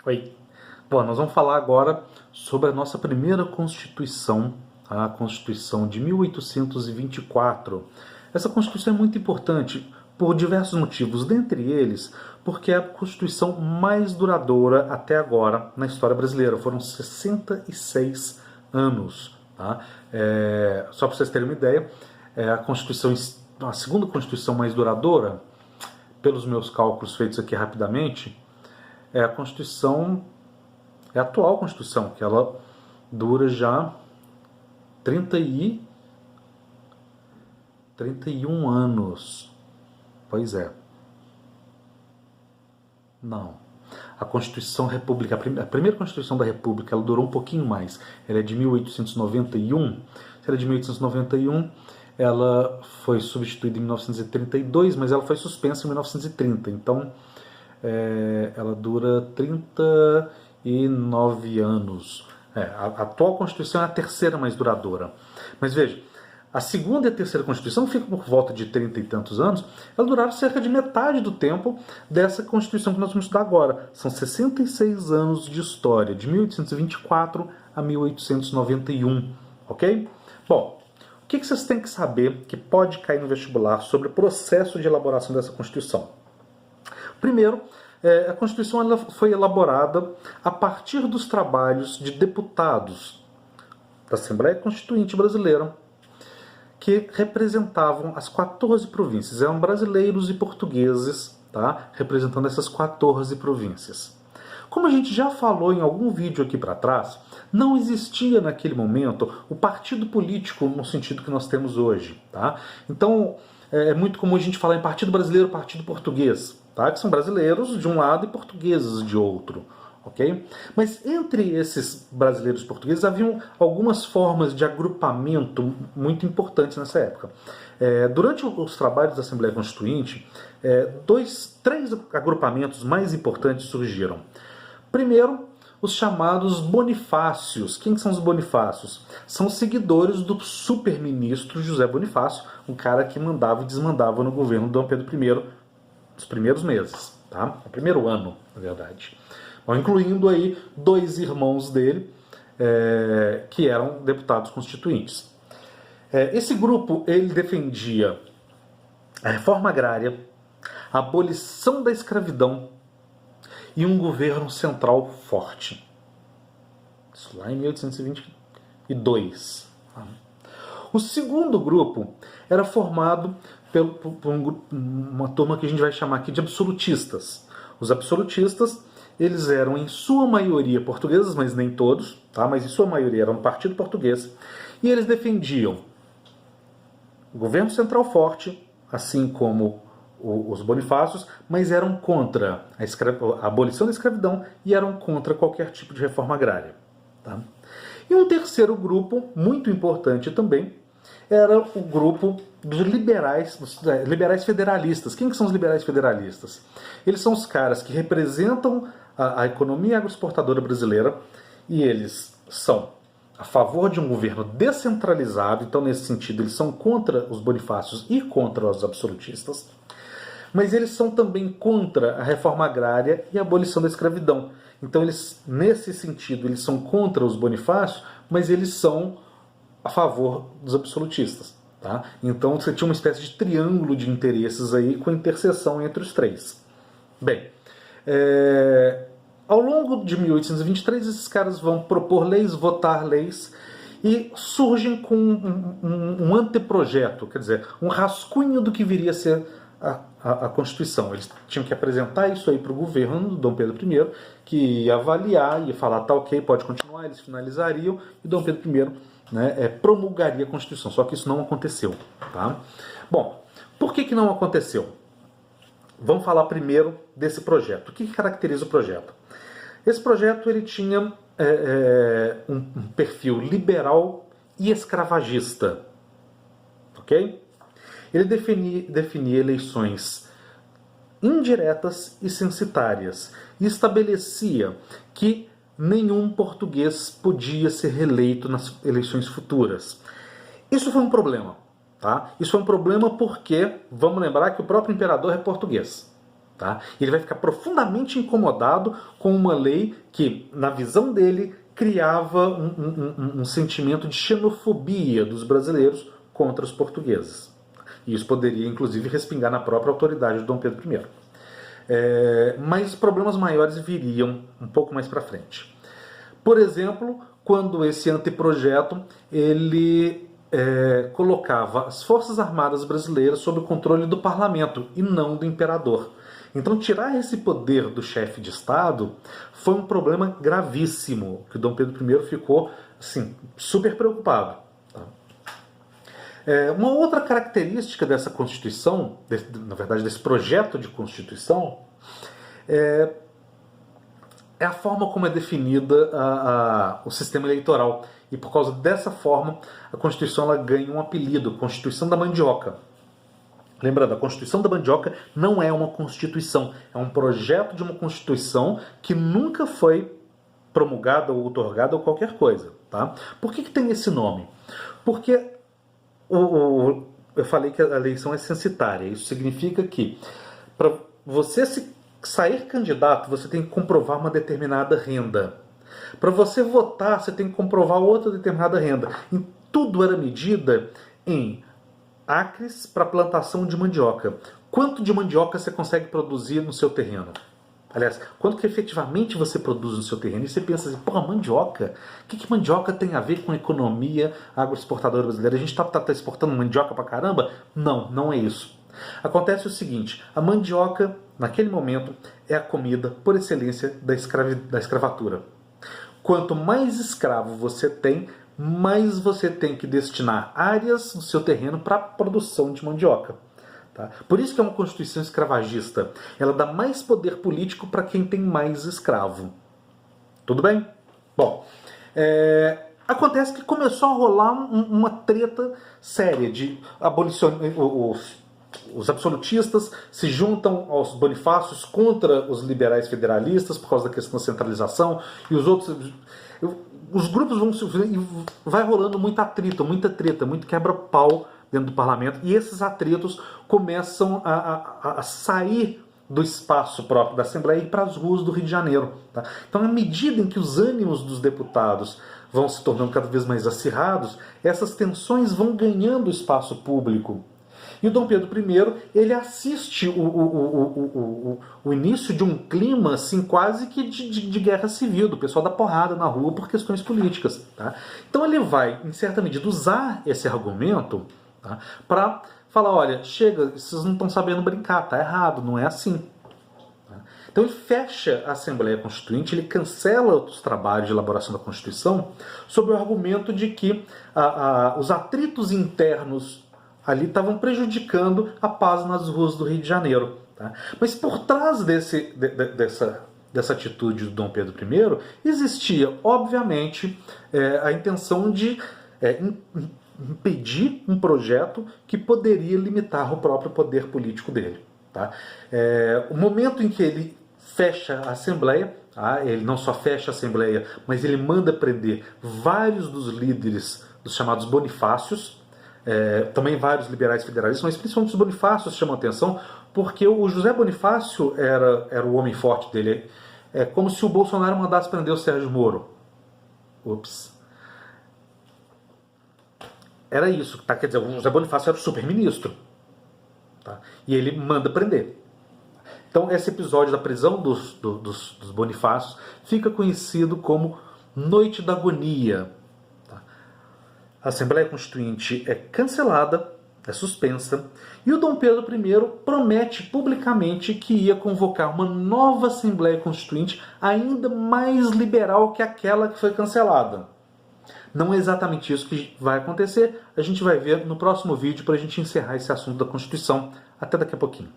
Oi. Bom, nós vamos falar agora sobre a nossa primeira Constituição, a Constituição de 1824. Essa Constituição é muito importante por diversos motivos, dentre eles porque é a Constituição mais duradoura até agora na história brasileira. Foram 66 anos. Tá? Só para vocês terem uma ideia, a segunda Constituição mais duradoura, pelos meus cálculos feitos aqui rapidamente, é a Constituição, é a atual Constituição, que ela dura já 31 anos. Pois é. Não. A Constituição República, a primeira Constituição da República, ela durou um pouquinho mais. Ela é de 1891. Se ela é de 1891, ela foi substituída em 1932, mas ela foi suspensa em 1930. Então, ela dura 39 anos. A atual Constituição é a terceira mais duradoura. Mas veja, a segunda e a terceira Constituição ficam por volta de 30 e tantos anos. Elas duraram cerca de metade do tempo dessa Constituição que nós vamos estudar agora. São 66 anos de história, de 1824 a 1891. Ok? Bom, o que vocês têm que saber que pode cair no vestibular sobre o processo de elaboração dessa Constituição? Primeiro, a Constituição ela foi elaborada a partir dos trabalhos de deputados da Assembleia Constituinte Brasileira que representavam as 14 províncias. Eram brasileiros e portugueses, tá? Representando essas 14 províncias. Como a gente já falou em algum vídeo aqui para trás, não existia naquele momento o partido político no sentido que nós temos hoje. Tá? Então, é muito comum a gente falar em partido brasileiro e partido português, tá? Que são brasileiros de um lado e portugueses de outro. Okay? Mas entre esses brasileiros e portugueses haviam algumas formas de agrupamento muito importantes nessa época. Durante os trabalhos da Assembleia Constituinte, três agrupamentos mais importantes surgiram. Primeiro, os chamados Bonifácios. Quem são os Bonifácios? São seguidores do super-ministro José Bonifácio, um cara que mandava e desmandava no governo de Dom Pedro I nos primeiros meses, tá? No primeiro ano, na verdade. Incluindo aí dois irmãos dele, que eram deputados constituintes. Esse grupo ele defendia a reforma agrária, a abolição da escravidão e um governo central forte. Isso lá em 1822. O segundo grupo era formado por uma turma que a gente vai chamar aqui de absolutistas. Os absolutistas eles eram em sua maioria portugueses, mas nem todos, tá? Mas em sua maioria eram do Partido Português, e eles defendiam o governo central forte, assim como os Bonifácios, mas eram contra a abolição da escravidão e eram contra qualquer tipo de reforma agrária. Tá? E um terceiro grupo, muito importante também, era o grupo dos liberais federalistas. Quem que são os liberais federalistas? Eles são os caras que representam a economia agroexportadora brasileira e eles são a favor de um governo descentralizado, então nesse sentido eles são contra os Bonifácios e contra os absolutistas, mas eles são também contra a reforma agrária e a abolição da escravidão. Então eles, nesse sentido, eles são contra os Bonifácios, mas eles são a favor dos absolutistas. Tá? Então você tinha uma espécie de triângulo de interesses aí com interseção entre os três. Bem, ao longo de 1823 esses caras vão propor leis, votar leis e surgem com um anteprojeto, quer dizer, um rascunho do que viria a ser a Constituição. Eles tinham que apresentar isso aí para o governo do Dom Pedro I, que ia avaliar, ia falar, tá ok, pode continuar, eles finalizariam e Dom Pedro I promulgaria a Constituição. Só que isso não aconteceu. Tá? Bom, por que não aconteceu? Vamos falar primeiro desse projeto. O que caracteriza o projeto? Esse projeto ele tinha um perfil liberal e escravagista. Ok? Ele definia eleições indiretas e censitárias e estabelecia que nenhum português podia ser reeleito nas eleições futuras. Isso foi um problema. Tá? Isso foi um problema porque, vamos lembrar que o próprio imperador é português. Tá? E ele vai ficar profundamente incomodado com uma lei que, na visão dele, criava um sentimento de xenofobia dos brasileiros contra os portugueses. E isso poderia, inclusive, respingar na própria autoridade de Dom Pedro I. Mas os problemas maiores viriam um pouco mais para frente. Por exemplo, quando esse anteprojeto ele colocava as Forças Armadas brasileiras sob o controle do parlamento e não do imperador. Então, tirar esse poder do chefe de Estado foi um problema gravíssimo, que Dom Pedro I ficou assim, super preocupado. Tá? Uma outra característica dessa Constituição, na verdade desse projeto de Constituição, é a forma como é definida o sistema eleitoral. E por causa dessa forma, a Constituição ela ganha um apelido, Constituição da Mandioca. Lembrando, a Constituição da Mandioca não é uma Constituição, é um projeto de uma Constituição que nunca foi promulgada ou outorgada ou qualquer coisa. Tá? Por que tem esse nome? Porque eu falei que a eleição é censitária. Isso significa que para você sair candidato, você tem que comprovar uma determinada renda. Para você votar, você tem que comprovar outra determinada renda. E tudo era medida em acres para plantação de mandioca. Quanto de mandioca você consegue produzir no seu terreno? Aliás, quanto que efetivamente você produz no seu terreno? E você pensa assim, porra, mandioca? O que mandioca tem a ver com a economia agroexportadora brasileira? A gente está exportando mandioca pra caramba? Não, não é isso. Acontece o seguinte, a mandioca, naquele momento, é a comida por excelência da escravatura. Quanto mais escravo você tem, mais você tem que destinar áreas do seu terreno para a produção de mandioca. Tá? Por isso que é uma Constituição escravagista. Ela dá mais poder político para quem tem mais escravo. Tudo bem? Bom, acontece que começou a rolar uma treta séria de abolicionistas. Os absolutistas se juntam aos bonifácios contra os liberais federalistas por causa da questão da centralização, e os outros... Os grupos vão se... Vai rolando muito atrito, muita treta, muito quebra-pau dentro do parlamento, e esses atritos começam a sair do espaço próprio da Assembleia e ir para as ruas do Rio de Janeiro. Tá? Então, à medida em que os ânimos dos deputados vão se tornando cada vez mais acirrados, essas tensões vão ganhando espaço público. E o Dom Pedro I, ele assiste o início de um clima assim, quase que de guerra civil, do pessoal da porrada na rua por questões políticas. Tá? Então ele vai, em certa medida, usar esse argumento, tá, para falar, olha, chega, vocês não estão sabendo brincar, tá errado, não é assim. Tá? Então ele fecha a Assembleia Constituinte, ele cancela os trabalhos de elaboração da Constituição sob o argumento de que os atritos internos ali estavam prejudicando a paz nas ruas do Rio de Janeiro. Tá? Mas por trás dessa atitude do Dom Pedro I, existia, obviamente, a intenção de impedir um projeto que poderia limitar o próprio poder político dele. Tá? O momento em que ele fecha a Assembleia, ele não só fecha a Assembleia, mas ele manda prender vários dos líderes dos chamados bonifácios, também vários liberais federalistas, mas principalmente os Bonifácios chamam a atenção, porque o José Bonifácio era o homem forte dele. É como se o Bolsonaro mandasse prender o Sérgio Moro. Ups. Era isso. Tá? Quer dizer, o José Bonifácio era o super-ministro. Tá? E ele manda prender. Então esse episódio da prisão dos Bonifácios fica conhecido como Noite da Agonia. A Assembleia Constituinte é cancelada, é suspensa, e o Dom Pedro I promete publicamente que ia convocar uma nova Assembleia Constituinte ainda mais liberal que aquela que foi cancelada. Não é exatamente isso que vai acontecer, a gente vai ver no próximo vídeo para a gente encerrar esse assunto da Constituição. Até daqui a pouquinho.